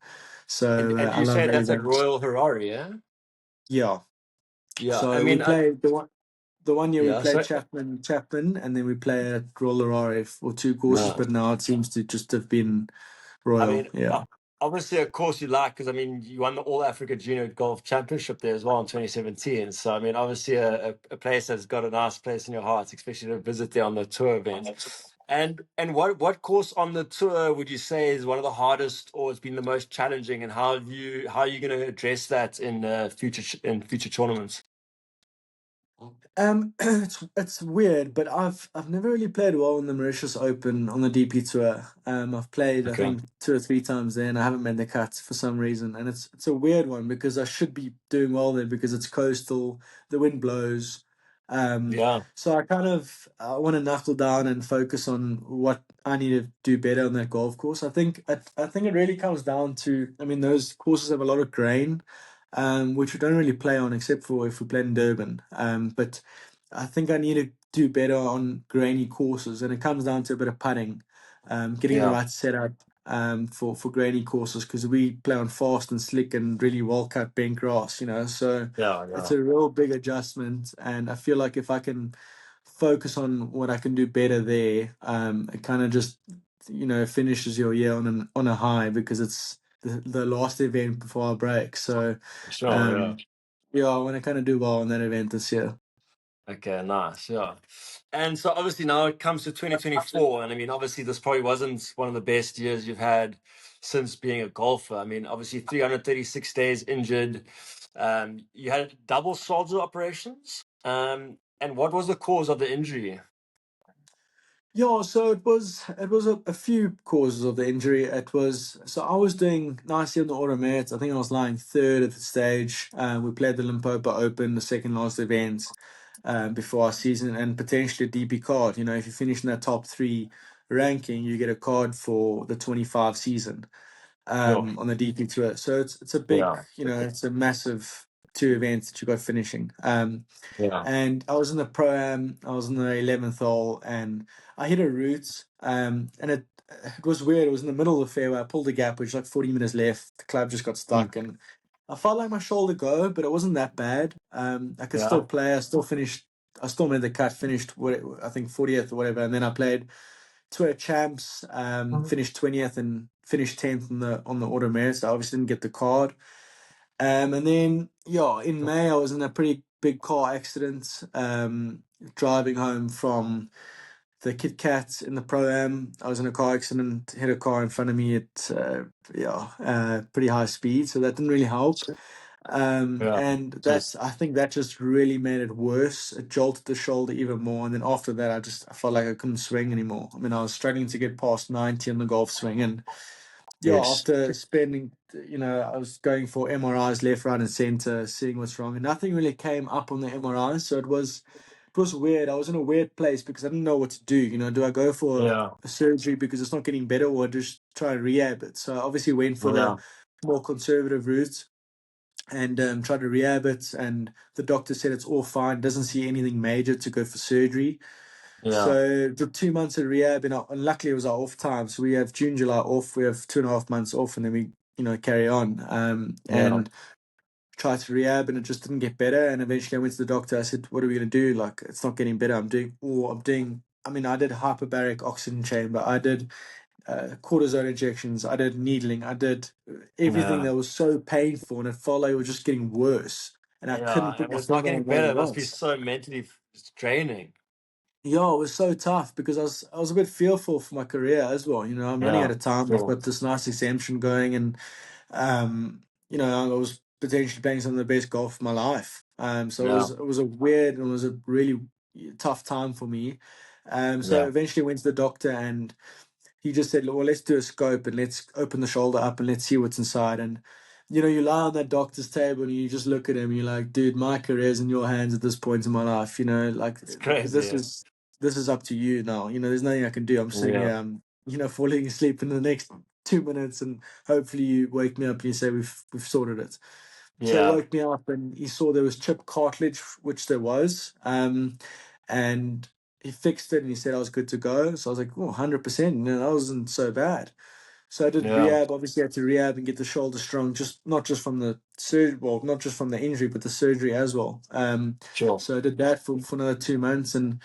So and I you love say that that's at event. Royal Harare, yeah? Yeah. Yeah. I So we mean, played the one year we yeah. played So, Chapman, and then we played at Royal Harare for 2 courses, no. but now it seems to just have been I Royal. mean, Yeah. obviously, of course, you like because I mean, you won the All Africa Junior Golf Championship there as well in 2017. So I mean, obviously, a place that's got a nice place in your heart, especially to visit there on the tour events. And what course on the tour would you say is one of the hardest, or it's been the most challenging, and how are you going to address that in future tournaments? It's weird, but I've never really played well in the Mauritius Open on the DP tour. I've played I Okay. think 2 or 3 times there, and I haven't made the cut for some reason. And it's a weird one because I should be doing well there because it's coastal, the wind blows. Yeah. So I want to knuckle down and focus on what I need to do better on that golf course. I think it really comes down to, I mean, those courses have a lot of grain, which we don't really play on except for if we play in Durban. But I think I need to do better on grainy courses, and it comes down to a bit of putting, getting the Yeah. right setup for grainy courses because we play on fast and slick and really well cut bent grass. So Yeah. it's Yeah. a real big adjustment, and I feel like if I can focus on what I can do better there, it kind of just finishes your year on a high because it's the last event before our break. So Sure. Yeah. um, yeah, I want to kind of do well on that event this year. Okay, nice. Yeah. And so obviously now it comes to 2024. And I mean, obviously, this probably wasn't one of the best years you've had since being a golfer. I mean, obviously, 336 days injured. You had double shoulder operations. And what was the cause of the injury? Yeah, so it was a few causes of the injury. It was so I was doing nicely on the automat. I think I was lying third at the stage. We played the Limpopo Open, the second last event before our season, and potentially a DP card. If you finish in that top three ranking, you get a card for the 25 season Sure. on the DP tour. So it's a big, Yeah. it's a massive two events that you got finishing. Yeah. And I was in the pro-am, I was in the 11th hole, and I hit a root, and it was weird. It was in the middle of the fairway. I pulled a gap, which was like 40 meters left. The club just got stuck, and I felt like my shoulder go, but it wasn't that bad. I could still Yeah. play. I still finished. I still made the cut. Finished I think 40th or whatever, and then I played Tour Champs. Finished 20th and finished 10th on the auto merits. I obviously didn't get the card. And then in May I was in a pretty big car accident. Driving home from the Kit Kat in the Pro-Am. I was in a car accident, hit a car in front of me at pretty high speed, so that didn't really help. Yeah. And that's, I think that just really made it worse. It jolted the shoulder even more, and then after that, I felt like I couldn't swing anymore. I mean, I was struggling to get past 90 on the golf swing, and Yes. after spending, I was going for MRIs left, right, and center, seeing what's wrong, and nothing really came up on the MRIs. So it was weird. I was in a weird place because I didn't know what to do. Do I go for Yeah. a surgery because it's not getting better, or just try to rehab it? So I obviously went for Yeah. the more conservative route and tried to rehab it. And the doctor said it's all fine, doesn't see anything major to go for surgery. Yeah. So the 2 months of rehab, and luckily it was our off time. So we have June, July off. We have 2.5 months off, and then we, carry on. Yeah. And tried to rehab, and it just didn't get better. And eventually, I went to the doctor. I said, "What are we gonna do? Like, it's not getting better. I'm doing. I mean, I did hyperbaric oxygen chamber. I did cortisone injections. I did needling. I did everything Yeah. that was so painful, and it felt like it was just getting worse. And I couldn't Yeah. put And my it's not finger getting on what better. it It must be was. so mentally draining. Yeah, it was so tough because I was a bit fearful for my career as well. I'm running out Yeah. of time. I've Sure. got this nice exemption going, and I was potentially playing some of the best golf of my life. So Yeah. it was a weird and it was a really tough time for me. So Yeah. eventually went to the doctor, and he just said, "Well, let's do a scope and let's open the shoulder up and let's see what's inside." And you lie on that doctor's table and you just look at him and you're like, "Dude, my career's in your hands at this point in my life. Like It's crazy. Yeah. this is up to you now. There's nothing I can do. I'm sitting Yeah. here, falling asleep in the next 2 minutes, and hopefully you wake me up and you say we've sorted it." So he Yeah. woke me up and he saw there was chip cartilage, which there was, and he fixed it and he said I was good to go. So I was like, "Oh, 100%. That wasn't so bad." So I did Yeah. rehab. Obviously, I had to rehab and get the shoulder strong, not just from the surgery, well, not just from the injury, but the surgery as well. Sure. So I did that for another 2 months, and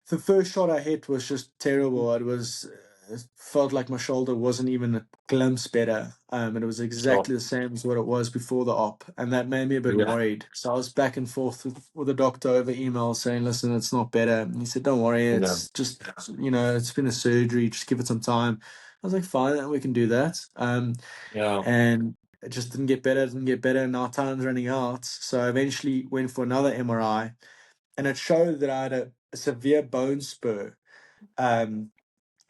the first shot I hit was just terrible. It felt like my shoulder wasn't even a glimpse better. And it was Sure. exactly the same as what it was before the op. And that made me a bit Yeah. worried. So I was back and forth with the doctor over email saying, "Listen, it's not better." And he said, "Don't worry. Yeah. It's just, it's been a surgery. Just give it some time." I was like, "Fine, we can do that." Yeah. And it just didn't get better, didn't get better. And now time's running out. So I eventually went for another MRI, and it showed that I had a severe bone spur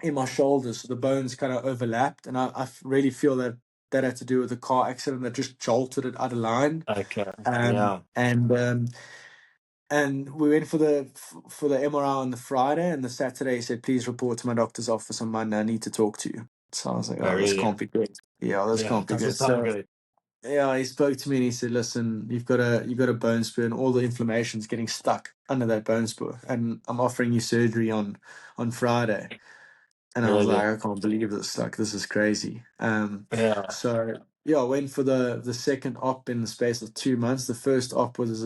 in my shoulders. So the bones kind of overlapped, and I really feel that had to do with a car accident that just jolted it out of line. Okay. Um, Yeah. and um, and we went for the MRI on the Friday, and the Saturday he said, "Please report to my doctor's office on Monday. I need to talk to you." So I was like, Oh, "Oh, this really? can't be good. Yeah, this Yeah. can't It be doesn't good." sound So good. yeah, he spoke to me and he said, "Listen, you've got a bone spur, and all the inflammation's getting stuck under that bone spur, and I'm offering you surgery on Friday." And I was like, Really? "I can't believe this. Like, this is crazy." Yeah. So yeah, I went for the second op in the space of 2 months. The first op was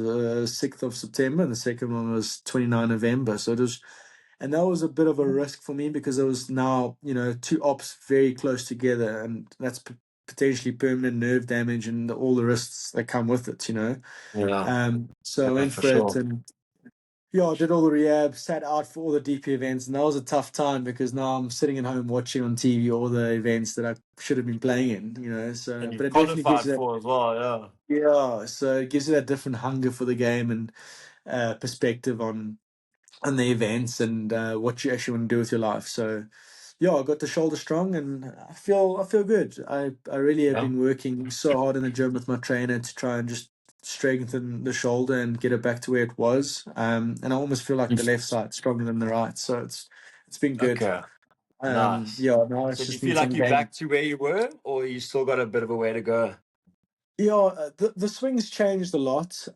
6th of September, and the second one was 29 November. So it was, and that was a bit of a risk for me because there was now, two ops very close together, and that's potentially permanent nerve damage and all the risks that come with it. Yeah. So I Yeah, went for for it, sure. and yeah, I did all the rehab, sat out for all the DP events, and that was a tough time because now I'm sitting at home watching on TV all the events that I should have been playing in. So, And but you've it definitely gives qualified you that, for as well. Yeah. so it gives you that different hunger for the game and perspective on the events and what you actually want to do with your life. So, yeah, I got the shoulder strong, and I feel good. I really have Yeah. been working so hard in the gym with my trainer to try and just strengthen the shoulder and get it back to where it was. And I almost feel like the left side stronger than the right. So it's been good. Okay. Nice. Yeah, now So it's do you just feel need like some you're game. back to where you were, or you still got a bit of a way to go? Yeah, the swings changed a lot.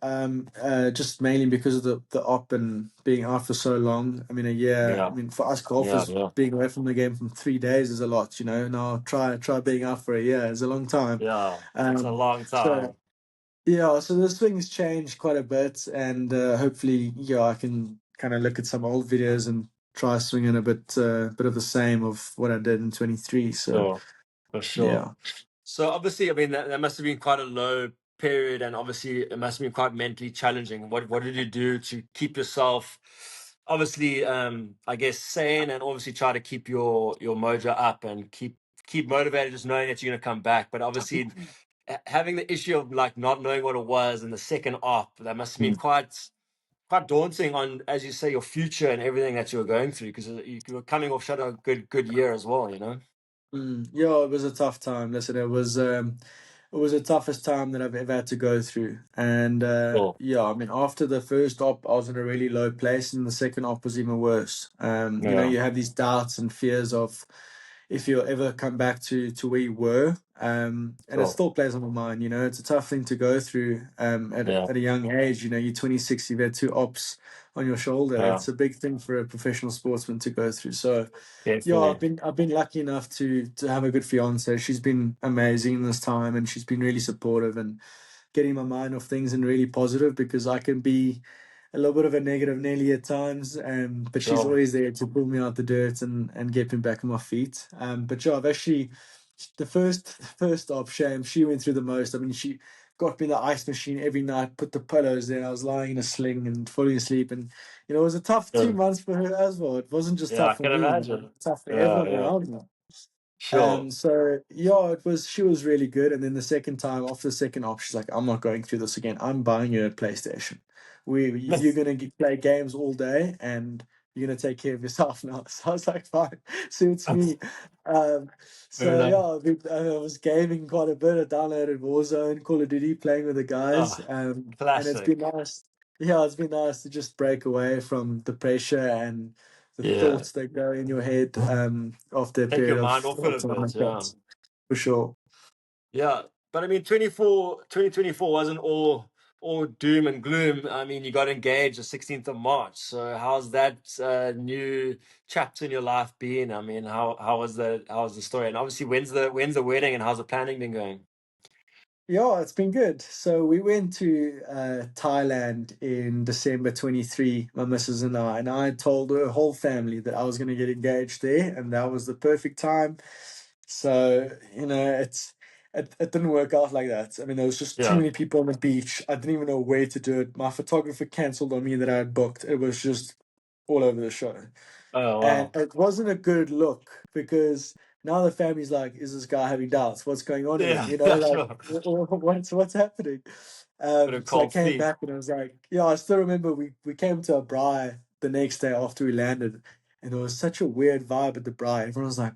Just mainly because of the op and being out for so long. I mean, a year. I Yeah, mean, for us yeah, golfers, yeah, being away from the game from 3 days is a lot. Now try being out for a year is a long time. yeah. It's a Um, long so time. yeah, so the swings changed quite a bit, and hopefully, yeah, I can kind of look at some old videos and try swinging a bit of the same of what I did in 23. So Sure, for sure. yeah. So obviously, I mean, that must have been quite a low period, and obviously it must have been quite mentally challenging. What did you do to keep yourself, obviously, I guess, sane, and obviously try to keep your mojo up and keep motivated, just knowing that you're going to come back. But obviously, having the issue of like not knowing what it was and the second op, that must have been quite daunting on, as you say, your future and everything that you were going through, because you were coming off shut a good year as well, you know. Yeah, it was a tough time. Listen, it was the toughest time that I've ever had to go through. And Sure, yeah, I mean, after the first op, I was in a really low place, and the second op was even worse. yeah, You have these doubts and fears of if you'll ever come back to where you were. And it sure, still plays on my mind. It's a tough thing to go through yeah, at a young age. You're 26, you've had two ops on your shoulder. yeah, It's a big thing for a professional sportsman to go through. So yeah, definitely. I've been lucky enough to have a good fiance. She's been amazing this time, and she's been really supportive and getting my mind off things and really positive, because I can be a little bit of a negative Nelly at times. But she's Sure. always there to pull me out the dirt and get me back on my feet. But yeah, I've actually the first op, shame, she went through the most. I mean, she got me the ice machine every night, put the pillows there. I was lying in a sling and falling asleep, and it was a tough Yeah, 2 months for her as well. It wasn't just yeah, I tough for can me, imagine. tough for Yeah, everyone yeah, around me. sure. So yeah, she was really good. And then the second time, after the second op, she's like, I'm not going through this again. I'm buying you a PlayStation. You're gonna play games all day, and you're gonna take care of yourself now. So I was like, fine, suits me. Um, Fair so enough. yeah, I was gaming quite a bit. I downloaded Warzone, Call of Duty, playing with the guys. Oh, And it's been classic. nice. Yeah, it's been nice to just break away from the pressure and the Yeah. thoughts that go in your head after a Take period your mind off it of a time bit. like Yeah. that, for sure. Yeah. But I mean, 2024 wasn't all doom and gloom. I mean, you got engaged the 16th of March. So how's that new chapter in your life been? I mean, how was the story? And obviously, when's the wedding, and how's the planning been going? Yeah, it's been good. So we went to Thailand in December 23, my missus and I told her whole family that I was going to get engaged there, and that was the perfect time. So, it didn't work out like that. I mean, there was just too Yeah. many people on the beach. I didn't even know where to do it. My photographer canceled on me that I had booked. It was just all over the show. Oh, And wow. it wasn't a good look, because now the family's like, is this guy having doubts? What's going on here? Yeah, that's Like, sure. what's happening? Bit of So I cold came feet. back and I was like, yeah, I still remember we came to a braai the next day after we landed, and there was such a weird vibe at the braai. Everyone was like,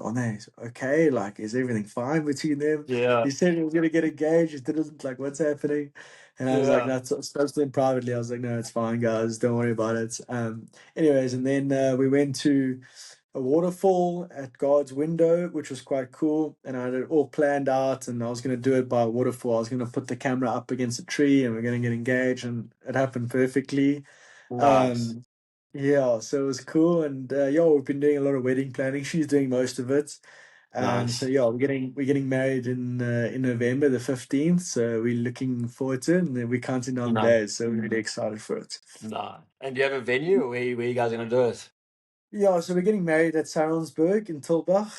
oh, no, okay, like, is everything fine between them? Yeah. He said he was gonna get engaged. It didn't, like, what's happening? And I was like, Yeah. that's supposed to him privately. I was like, no, it's fine, guys. Don't worry about it. Anyways, and then we went to a waterfall at God's window, which was quite cool. And I had it all planned out, and I was going to do it by a waterfall. I was going to put the camera up against a tree, and we're going to get engaged, and it happened perfectly. Nice. Um, yeah, so it was cool. And yeah, we've been doing a lot of wedding planning. She's doing most of it. So Nice. yeah, we're getting married in November the 15th. So we're looking forward to it, and then we're counting down the Nice. days. So we're really excited for it. Nice. And do you have a venue where you guys are gonna do it? Yeah, so we're getting married at Sarensburg in Tilbach.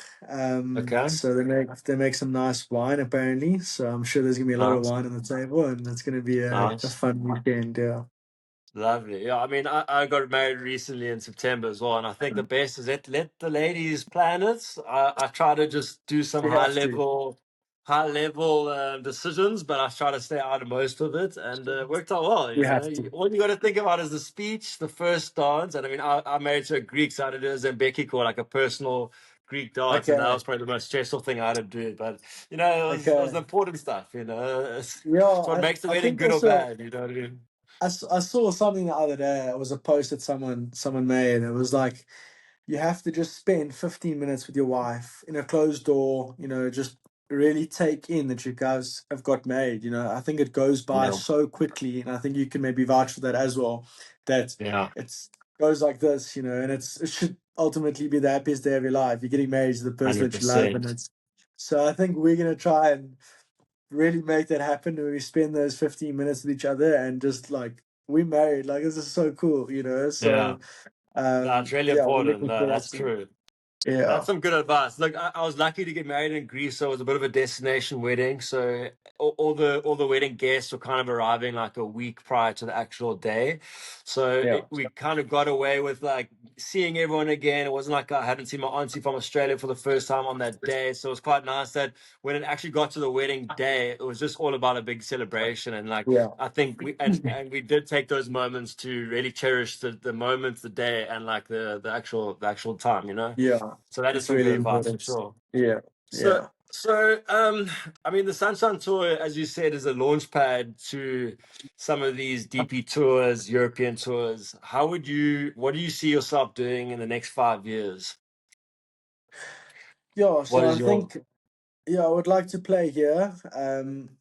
Okay. So they make some nice wine apparently. So I'm sure there's gonna be a lot of Nice. wine on the table, and it's gonna be a Nice. fun weekend. Yeah. Lovely. Yeah, I mean, I got married recently in September as well, and I think the best is let the ladies plan it. I try to just do some We have to. high level decisions, but I try to stay out of most of it, and it worked out well. We have to. All you got to think about is the speech, the first dance, and I mean, I'm married to a Greek, so I had to do a Zambeki call, like a personal Greek dance, and that Okay. was probably the most stressful thing I had to do. But it was Okay. the important stuff. Yeah, It's what makes the I wedding think good or also bad. You know what I mean? I saw something the other day. It was a post that someone made. It was like, you have to just spend 15 minutes with your wife in a closed door, just really take in that you guys have got married. You know, I think it goes by Yeah. so quickly, and I think you can maybe vouch for that as well. That Yeah. it's goes like this, you know, and it should ultimately be the happiest day of your life. You're getting married to the person that you love, and 100%. it's so. I think we're gonna try and really make that happen, where we spend those 15 minutes with each other and just like we married. Like this is so cool, you know. Yeah. So That's really yeah, we're important. looking No, forward that's to it. true. Yeah, That's some good advice. Look, I was lucky to get married in Greece, so it was a bit of a destination wedding. So all the wedding guests were kind of arriving like a week prior to the actual day. So yeah, we kind of got away with like seeing everyone again. It wasn't like I hadn't seen my auntie from Australia for the first time on that day. So it was quite nice that when it actually got to the wedding day, it was just all about a big celebration. And like yeah, I think and we did take those moments to really cherish the moments, the day, and like the actual time, you know. yeah. So that is It's some good really advice for important. sure. Yeah, So, yeah. I mean, the Sunshine Tour, as you said, is a launch pad to some of these DP tours, European tours. What do you see yourself doing in the next 5 years? Yeah, What so is I your, think yeah, I would like to play here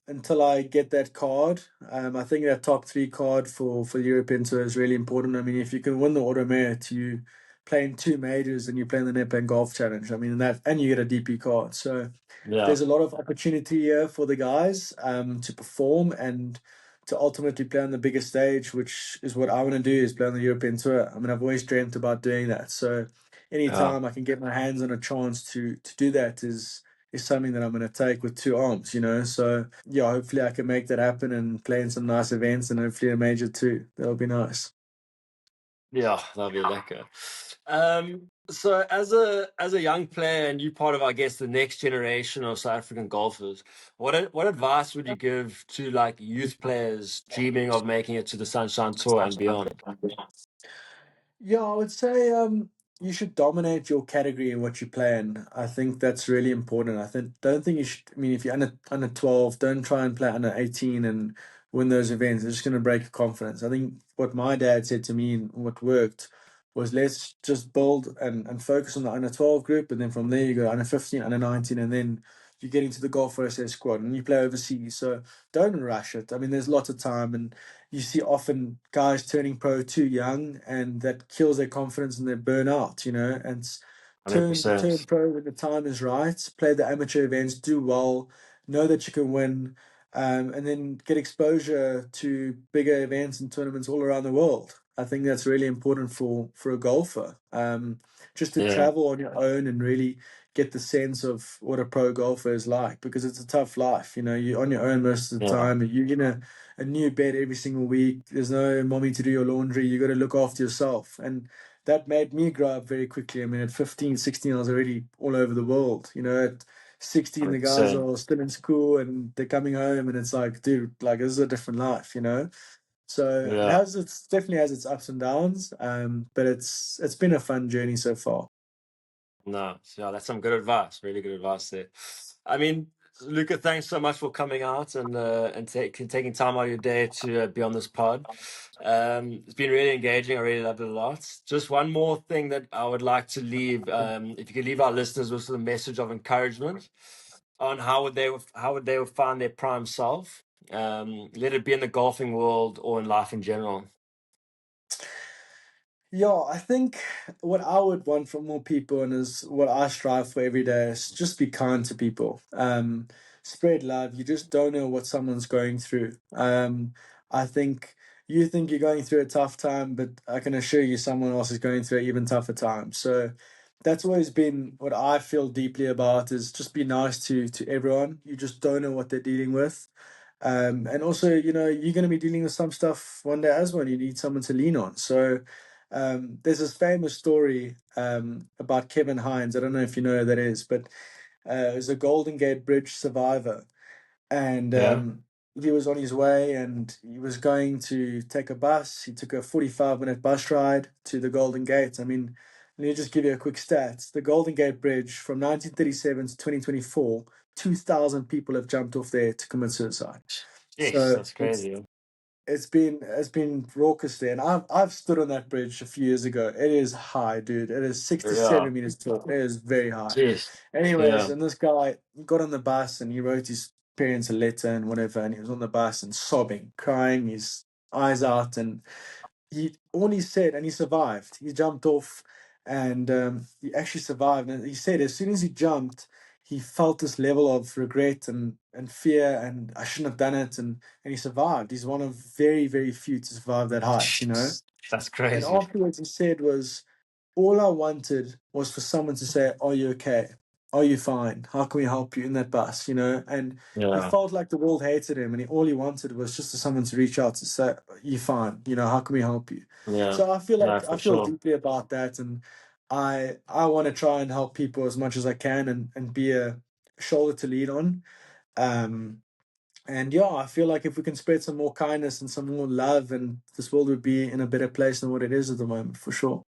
until I get that card. I think that top three card for European Tour is really important. I mean, if you can win the Auto Merit, you play in two majors and you play in the Nedbank Golf Challenge. I mean, that and you get a DP card. So yeah, there's a lot of opportunity here for the guys to perform and to ultimately play on the biggest stage, which is what I want to do, is play on the European Tour. I mean, I've always dreamt about doing that. So yeah, anytime I can get my hands on a chance to do that is something that I'm going to take with two arms, you know. So yeah, hopefully I can make that happen and play in some nice events and hopefully a major too. That'll be nice. yeah, that'll be lekker. So as a young player and you part of, I guess, the next generation of South African golfers, what advice would you give to like youth players dreaming of making it to the Sunshine Tour and beyond? Yeah, I would say you should dominate your category in what you play in. I think that's really important. I think don't think you should. I mean, if you're under 12, don't try and play under 18 and win those events. It's just going to break your confidence. I think what my dad said to me and what worked was let's just build and focus on the under 12 group, and then from there you go under 15, under 19, and then you get into the GolfRSA squad and you play overseas. So don't rush it. I mean, there's lots of time and you see often guys turning pro too young and that kills their confidence and they burn out, you know, and turn 100%. pro when the time is right, play the amateur events, do well, know that you can win, and then get exposure to bigger events and tournaments all around the world. I think that's really important for a golfer. Just to Yeah, travel on your own and really get the sense of what a pro golfer is like, because it's a tough life. You know, you're on your own most of the yeah, time. You're in a new bed every single week. There's no mommy to do your laundry. You got to look after yourself. And that made me grow up very quickly. I mean, at 15, 16, I was already all over the world. You know, at 16, the guys 100%. are still in school and they're coming home and it's like, dude, like this is a different life, you know? So it Yeah. has definitely has its ups and downs. But it's been a fun journey so far. No, so yeah, that's some good advice. Really good advice there. I mean, Luca, thanks so much for coming out and taking time out of your day to be on this pod. It's been really engaging. I really loved it a lot. Just one more thing that I would like to leave. If you could leave our listeners with a message of encouragement on how would they find their prime self. Let it be in the golfing world or in life in general. Yeah, I think what I would want from more people and is what I strive for every day is just be kind to people. Spread love. You just don't know what someone's going through. I think you think you're going through a tough time, but I can assure you someone else is going through an even tougher time. So that's always been what I feel deeply about is just be nice to everyone. You just don't know what they're dealing with. And also, you know, you're going to be dealing with some stuff one day as well. You need someone to lean on. So there's this famous story about Kevin Hines. I don't know if you know who that is, but he's a Golden Gate Bridge survivor. And Yeah. he was on his way and he was going to take a bus. He took a 45-minute bus ride to the Golden Gate. I mean, let me just give you a quick stats. The Golden Gate Bridge from 1937 to 2024, 2,000 people have jumped off there to commit suicide. Yes, So that's crazy. it's been raucous there, and I've stood on that bridge a few years ago. It is high, dude. It is Yeah. 67 meters tall. It is very high. Jeez. Anyways, Yeah. and this guy got on the bus and he wrote his parents a letter and whatever, and he was on the bus and sobbing, crying his eyes out, and he said, and he survived. He jumped off, and he actually survived. And he said as soon as he jumped, he felt this level of regret and fear, and I shouldn't have done it, and he survived. He's one of very, very few to survive that height, you know. That's And crazy. afterwards, he said was, all I wanted was for someone to say, "Are you okay? Are you fine? How can we help you in that bus?" You know, and he Yeah. felt like the world hated him, and all he wanted was just for someone to reach out to say, "You fine? You know, how can we help you?" Yeah. So I feel No, like I for feel sure. deeply about that, and I want to try and help people as much as I can, and be a shoulder to lean on. Um, and yeah, I feel like if we can spread some more kindness and some more love, and this world would be in a better place than what it is at the moment, for sure.